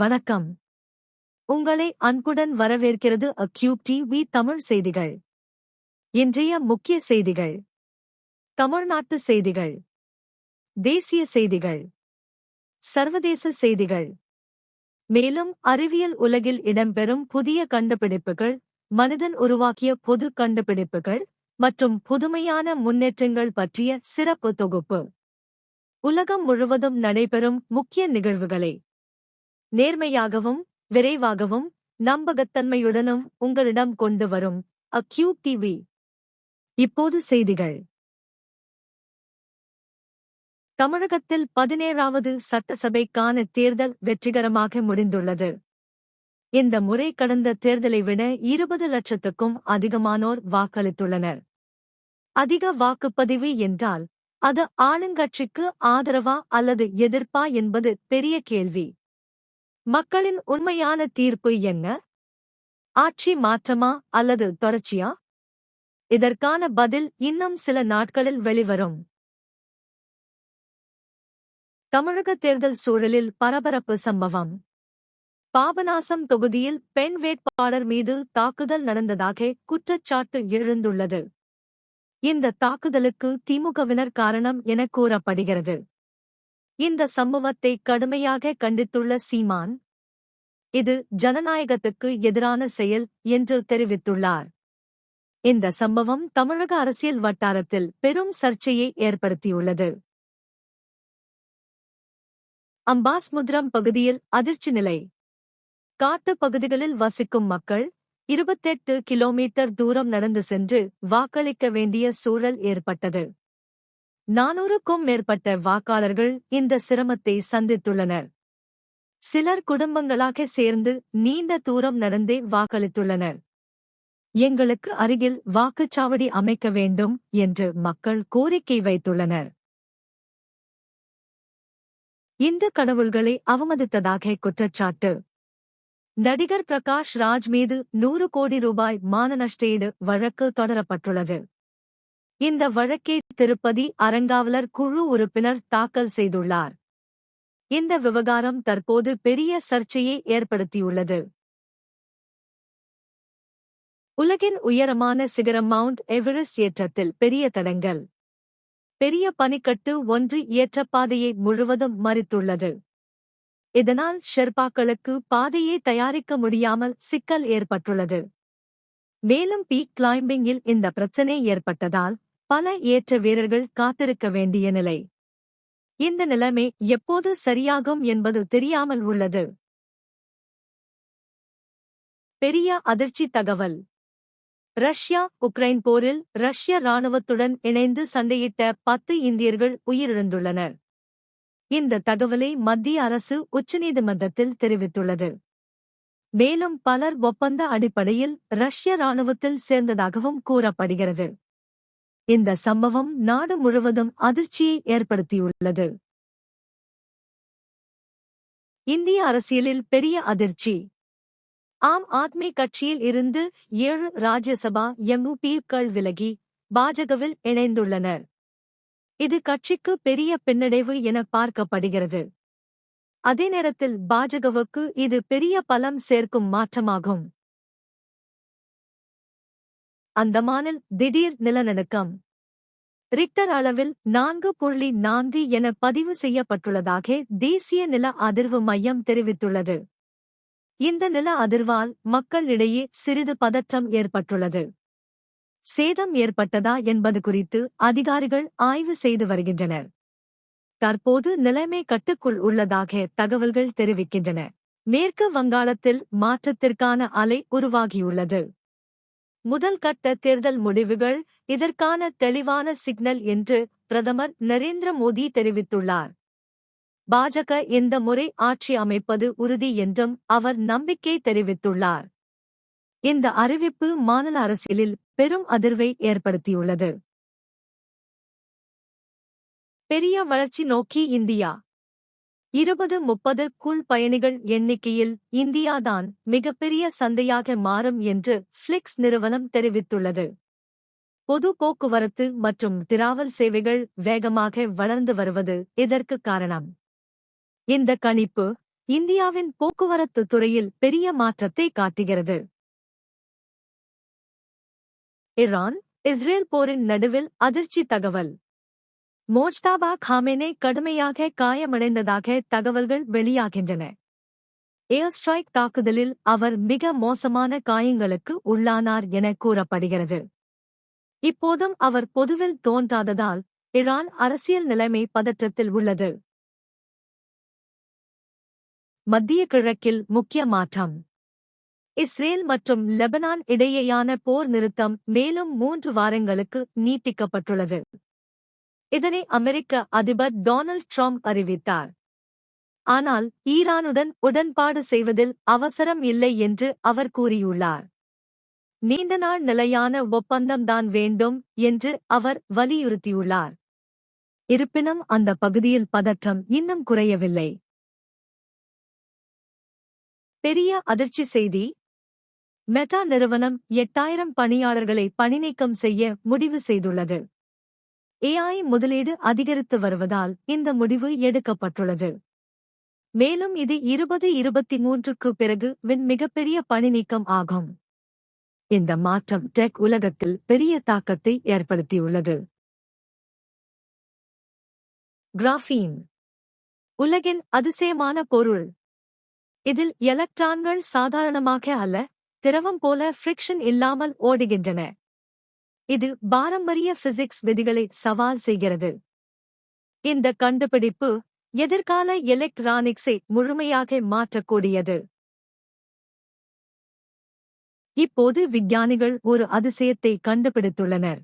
வணக்கம். உங்களை அன்புடன் வரவேற்கிறது அக்யூப் டிவி தமிழ் செய்திகள். இன்றைய முக்கிய செய்திகள். தமிழ்நாட்டு செய்திகள், தேசிய செய்திகள், சர்வதேச செய்திகள். மேலும் அறிவியல் உலகில் இடம்பெறும் புதிய கண்டுபிடிப்புகள், மனிதன் உருவாக்கிய பொது கண்டுபிடிப்புகள் மற்றும் புதுமையான முன்னேற்றங்கள் பற்றிய சிறப்பு தொகுப்பு. உலகம் முழுவதும் நடைபெறும் முக்கிய நிகழ்வுகளை நேர்மையாகவும் விரைவாகவும் நம்பகத்தன்மையுடனும் உங்களிடம் கொண்டு வரும் அக்யூப் டிவி. இப்போது செய்திகள். தமிழகத்தில் 17வது சட்டசபைக்கான தேர்தல் வெற்றிகரமாக முடிந்துள்ளது. இந்த முறை கடந்த தேர்தலை விட 20 லட்சத்துக்கும் அதிகமானோர் வாக்களித்துள்ளனர். அதிக வாக்குப்பதிவு என்றால் அது ஆளுங்கட்சிக்கு ஆதரவா அல்லது எதிர்ப்பா என்பது பெரிய கேள்வி. மக்களின் உண்மையான தீர்ப்பு என்ன? ஆட்சி மாற்றமா அல்லது தொடர்ச்சியா? இதற்கான பதில் இன்னும் சில நாட்களில் வெளிவரும். தமிழக தேர்தல் சூழலில் பரபரப்பு சம்பவம். பாபநாசம் தொகுதியில் பெண் வேட்பாளர் மீது தாக்குதல் நடந்ததாக குற்றச்சாட்டு எழுந்துள்ளது. இந்த தாக்குதலுக்கு திமுகவினர் காரணம் என கூறப்படுகிறது. இந்த சம்பவத்தை கடுமையாக கண்டித்துள்ள சீமான், இது ஜனநாயகத்துக்கு எதிரான செயல் என்று தெரிவித்துள்ளார். இந்த சம்பவம் தமிழக அரசியல் வட்டாரத்தில் பெரும் சர்ச்சையை ஏற்படுத்தியுள்ளது. அம்பாஸ்முத்ரம் பகுதியில் அதிர்ச்சி நிலை. காட்டுப் பகுதிகளில் வசிக்கும் மக்கள் 28 கிலோமீட்டர் தூரம் நடந்து சென்று வாக்களிக்க வேண்டிய சூழல் ஏற்பட்டது. 400க்கும் மேற்பட்ட வாக்காளர்கள் இந்த சிரமத்தை சந்தித்துள்ளனர். சிலர் குடும்பங்களாக சேர்ந்து நீண்ட தூரம் நடந்தே வாக்களித்துள்ளனர். எங்களுக்கு அருகில் வாக்குச்சாவடி அமைக்க வேண்டும் என்று மக்கள் கோரிக்கை வைத்துள்ளனர். இந்து கடவுள்களை அவமதித்ததாக குற்றச்சாட்டு. நடிகர் பிரகாஷ் ராஜ் மீது 100 கோடி ரூபாய் மான நஷ்டஈடு வழக்கு தொடரப்பட்டுள்ளது. இந்த வழக்கை திருப்பதி அறங்காவலர் குழு உறுப்பினர் தாக்கல் செய்துள்ளார். இந்த விவகாரம் தற்போது பெரிய சர்ச்சையை ஏற்படுத்தியுள்ளது. உலகின் உயரமான சிகரம் மவுண்ட் எவரெஸ்ட் ஏற்றத்தில் பெரிய தடங்கல். பெரிய பனிக்கட்டு ஒன்று ஏற்றப்பாதையை முழுவதும் மறித்துள்ளது. இதனால் ஷெர்பாக்களுக்கு பாதையை தயாரிக்க முடியாமல் சிக்கல் ஏற்பட்டுள்ளது. மேலும் பீக் கிளைம்பிங்கில் இந்த பிரச்சினை ஏற்பட்டதால் பல ஏற்ற வீரர்கள் காத்திருக்க வேண்டிய நிலை. இந்த நிலைமை எப்போது சரியாகும் என்பது தெரியாமல் உள்ளது. பெரிய அதிர்ச்சி தகவல். ரஷ்யா உக்ரைன் போரில் ரஷ்ய இராணுவத்துடன் இணைந்து சண்டையிட்ட 10 இந்தியர்கள் உயிரிழந்துள்ளனர். இந்த தகவலை மத்திய அரசு உச்சநீதிமன்றத்தில் தெரிவித்துள்ளது. மேலும் பலர் ஒப்பந்த அடிப்படையில் ரஷ்ய இராணுவத்தில் சேர்ந்ததாகவும் கூறப்படுகிறது. இந்த சம்பவம் நாடு முழுவதும் அதிர்ச்சியை ஏற்படுத்தியுள்ளது. இந்திய அரசியலில் பெரிய அதிர்ச்சி. ஆம் ஆத்மி கட்சியில் இருந்து 7 ராஜ்யசபா எம்பி-க்கள் விலகி பாஜகவில் இணைந்துள்ளனர். இது கட்சிக்கு பெரிய பின்னடைவு என பார்க்கப்படுகிறது. அதே நேரத்தில் பாஜகவுக்கு இது பெரிய பலம் சேர்க்கும் மாற்றமாகும். அந்தமானில் திடீர் நிலநடுக்கம். ரிக்டர் அளவில் 4.4 என பதிவு செய்யப்பட்டுள்ளதாக தேசிய நில அதிர்வு மையம் தெரிவித்துள்ளது. இந்த நில அதிர்வால் மக்களிடையே சிறிது பதற்றம் ஏற்பட்டுள்ளது. சேதம் ஏற்பட்டதா என்பது குறித்து அதிகாரிகள் ஆய்வு செய்து வருகின்றனர். தற்போது நிலைமை கட்டுக்குள் உள்ளதாக தகவல்கள் தெரிவிக்கின்றன. மேற்கு வங்காளத்தில் மாற்றத்திற்கான அலை உருவாகியுள்ளது. முதல் கட்ட தேர்தல் முடிவுகள் இதற்கான தெளிவான சிக்னல் என்று பிரதமர் நரேந்திர மோடி தெரிவித்துள்ளார். பாஜக இந்த முறை ஆட்சி அமைப்பது உறுதி என்றும் அவர் நம்பிக்கை தெரிவித்துள்ளார். இந்த அறிவிப்பு மாநில அரசியலில் பெரும் அதிர்வை ஏற்படுத்தியுள்ளது. பெரிய வளர்ச்சி நோக்கி இந்தியா. 2030க்குள் பயணிகள் எண்ணிக்கையில் இந்தியாதான் மிகப்பெரிய சந்தையாக மாறும் என்று ஃபிளிக்ஸ் நிறுவனம் தெரிவித்துள்ளது. பொது போக்குவரத்து மற்றும் டிராவல் சேவைகள் வேகமாக வளர்ந்து வருவது இதற்கு காரணம். இந்த கணிப்பு இந்தியாவின் போக்குவரத்து துறையில் பெரிய மாற்றத்தை காட்டுகிறது. ஈரான் இஸ்ரேல் போரின் நடுவில் அதிர்ச்சி தகவல். மோஜ்தபா காமெனே கடுமையாக காயமடைந்ததாக தகவல்கள் வெளியாகின்றன. ஏர் ஸ்ட்ரைக் தாக்குதலில் அவர் மிக மோசமான காயங்களுக்கு உள்ளானார் என கூறப்படுகிறது. இப்போதும் அவர் பொதுவில் தோன்றாததால் ஈரான் அரசியல் நிலைமை பதற்றத்தில் உள்ளது. மத்திய கிழக்கில் முக்கிய மாற்றம். இஸ்ரேல் மற்றும் லெபனான் இடையேயான போர் நிறுத்தம் மேலும் 3 வாரங்களுக்கு நீட்டிக்கப்பட்டுள்ளது. இதனை அமெரிக்க அதிபர் டொனால்ட் ட்ரம்ப் அறிவித்தார். ஆனால் ஈரானுடன் உடன்பாடு செய்வதில் அவசரம் இல்லை என்று அவர் கூறியுள்ளார். நீண்டநாள் நிலையான ஒப்பந்தம்தான் வேண்டும் என்று அவர் வலியுறுத்தியுள்ளார். இருப்பினும் அந்த பகுதியில் பதற்றம் இன்னும் குறையவில்லை. பெரிய அதிர்ச்சி செய்தி. மெட்டா நிறுவனம் 8000 பணியாளர்களை பணிநீக்கம் செய்ய முடிவு செய்துள்ளது. AI முதலீடு அதிகரித்து வருவதால் இந்த முடிவு எடுக்கப்பட்டுள்ளது. மேலும் இது 2023க்கு பிறகு மிகப்பெரிய பணிநீக்கம் ஆகும். இந்த மாற்றம் டெக் உலகத்தில் பெரிய தாக்கத்தை ஏற்படுத்தியுள்ளது. கிராஃபீன் உலகின் அதிசயமான பொருள். இதில் எலக்ட்ரான்கள் சாதாரணமாக அல்ல, திரவம் போல ஃப்ரிக்ஷன் இல்லாமல் ஓடுகின்றன. இது பாரம்பரிய பிசிக்ஸ் விதிகளை சவால் செய்கிறது. இந்த கண்டுபிடிப்பு எதிர்கால எலக்ட்ரானிக்ஸை முழுமையாக மாற்றக்கூடியது. இப்போது விஞ்ஞானிகள் ஒரு அதிசயத்தை கண்டுபிடித்துள்ளனர்.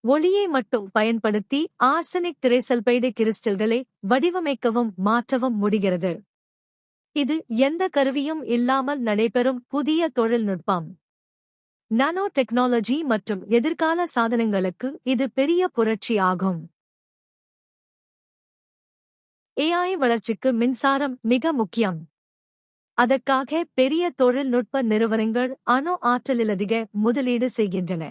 ஒளியை மட்டும் பயன்படுத்தி ஆர்சனிக் திரைசல்பைடு கிறிஸ்டல்களை வடிவமைக்கவும் மாற்றவும் முடிகிறது. இது எந்த கருவியும் இல்லாமல் நடைபெறும் புதிய தொழில்நுட்பம். நானோ டெக்னாலஜி மற்றும் எதிர்கால சாதனங்களுக்கு இது பெரிய புரட்சி ஆகும். AI வளர்ச்சிக்கு மின்சாரம் மிக முக்கியம். அதற்காக பெரிய தொழில்நுட்ப நிறுவனங்கள் அணு ஆற்றலில் அதிக முதலீடு செய்கின்றன.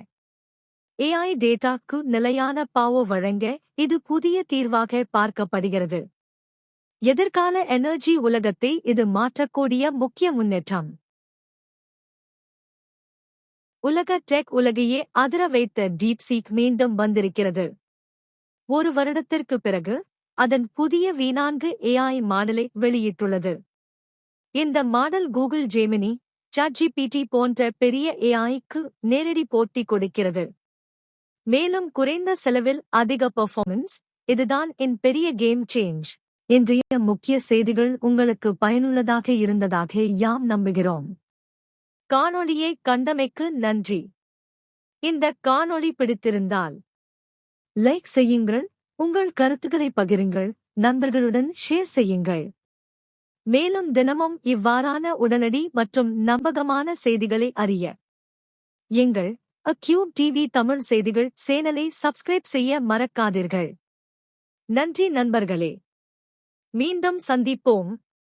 AI டேட்டாக்கு நிலையான பவர் வழங்க இது புதிய தீர்வாக பார்க்கப்படுகிறது. எதிர்கால எனர்ஜி உலகத்தை இது மாற்றக்கூடிய முக்கிய முன்னேற்றம். உலக டெக் உலகையே அதிர வைத்த டீப்சீக் மீண்டும் வந்திருக்கிறது. ஒரு வருடத்திற்கு பிறகு அதன் புதிய V4 AI மாடலை வெளியிட்டுள்ளது. இந்த மாடல் கூகுள் ஜெமினி, ChatGPT போன்ற பெரிய AIக்கு நேரடி போட்டி கொடுக்கிறது. மேலும் குறைந்த செலவில் அதிக பெர்ஃபார்மன்ஸ். இதுதான் என் பெரிய கேம் சேஞ்ச். இன்றைய முக்கிய செய்திகள் உங்களுக்கு பயனுள்ளதாக இருந்ததாக யாம் நம்புகிறோம். காணொளியை கண்டமைக்கு நன்றி. இந்த காணொளி பிடித்திருந்தால் லைக் செய்யுங்கள், உங்கள் கருத்துக்களை பகிருங்கள், நண்பர்களுடன் ஷேர் செய்யுங்கள். மேலும் தினமும் இவ்வாறான உடனடி மற்றும் நம்பகமான செய்திகளை அறிய எங்கள் அக்யூப் டிவி தமிழ் செய்திகள் சேனலை சப்ஸ்கிரைப் செய்ய மறக்காதீர்கள். நன்றி நண்பர்களே. மீண்டும் சந்திப்போம்.